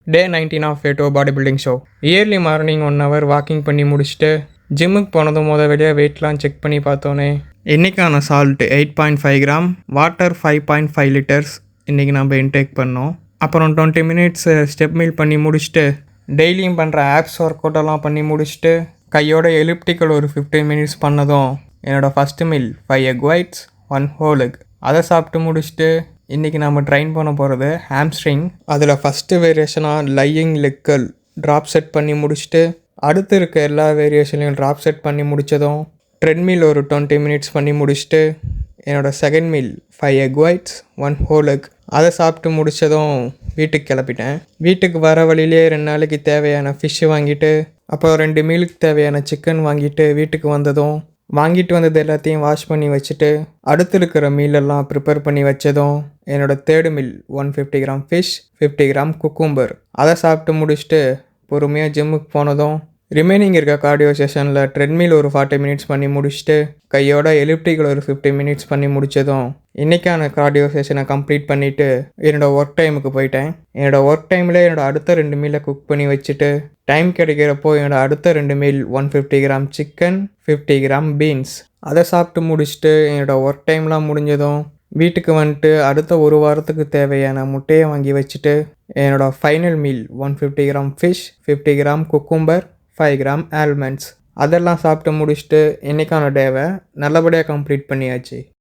டே 19 of வேட்டோ body building show. Early morning 1 hour walking பண்ணி முடிச்சுட்டு ஜிம்முக்கு போனதும் வெளியே வெயிட்லாம் செக் பண்ணி பார்த்தோன்னே இன்றைக்கான சால்ட் 8.5 கிராம், வாட்டர் 5.5 லிட்டர்ஸ் இன்றைக்கி நம்ம இன்டேக் பண்ணோம். அப்புறம் 20 மினிட்ஸ் ஸ்டெப் மீல் பண்ணி முடிச்சுட்டு டெய்லியும் பண்ணுற ஆப்ஸ் ஒர்க் அவுட்டெல்லாம் பண்ணி முடிச்சுட்டு கையோட எலிப்டிக்கல் ஒரு 15 மினிட்ஸ் பண்ணதும் என்னோடய first meal 5 egg whites 1 whole egg அதை சாப்பிட்டு முடிச்சுட்டு இன்றைக்கி நம்ம ட்ரைன் பண்ண போகிறது ஹாம்ஸ்ட்ரிங். அதில் ஃபஸ்ட்டு வேரியேஷனாக லையிங் லெக்கல் ட்ராப் செட் பண்ணி முடிச்சுட்டு அடுத்து இருக்க எல்லா வேரியேஷன்லையும் ட்ராப் செட் பண்ணி முடித்ததும் ட்ரெட்மில் ஒரு 20 மினிட்ஸ் பண்ணி முடிச்சுட்டு என்னோடய second meal 5 egg whites 1 whole egg அதை சாப்பிட்டு முடித்ததும் வீட்டுக்கு கிளப்பிட்டேன். வீட்டுக்கு வர வழியிலே 2 நாளைக்கு தேவையான ஃபிஷ்ஷு வாங்கிட்டு அப்புறம் 2 மீலுக்கு தேவையான சிக்கன் வாங்கிட்டு வீட்டுக்கு வந்ததும் வாங்கிட்டு வந்தது எல்லாத்தையும் வாஷ் பண்ணி வச்சுட்டு அடுத்து இருக்கிற மீலெல்லாம் ப்ரிப்பேர் பண்ணி வச்சதும் என்னோடய third meal 150 gram fish 50 gram cucumber அதை சாப்பிட்டு முடிச்சுட்டு பொறுமையாக ஜிம்முக்கு போனதும் ரிமைனிங் இருக்க கார்டியோ செஷனில் ட்ரெட்மில் ஒரு 40 மினிட்ஸ் பண்ணி முடிச்சுட்டு கையோட எலிப்டிக்கல் ஒரு 50 மினிட்ஸ் பண்ணி முடித்ததும் இன்றைக்கான கார்டியோ செஷனை கம்ப்ளீட் பண்ணிவிட்டு என்னோடய ஒர்க் டைமுக்கு போயிட்டேன். என்னோடய ஒர்க் டைமில் என்னோடய அடுத்த 2 மீலை குக் பண்ணி வச்சுட்டு டைம் கிடைக்கிறப்போ என்னோடய அடுத்த 2 meal 150 gram chicken 50 gram beans அதை சாப்பிட்டு முடிச்சுட்டு என்னோடய ஒர்க் டைம்லாம் முடிஞ்சதும் வீட்டுக்கு வந்துட்டு அடுத்த ஒரு வாரத்துக்கு தேவையான முட்டையை வாங்கி வச்சுட்டு என்னோடய final meal 150 gram fish 50 gram cucumber 5 gram almonds அதெல்லாம் சாப்பிட்டு முடிச்சுட்டு இன்றைக்கான டேவை நல்லபடியாக கம்ப்ளீட் பண்ணியாச்சு.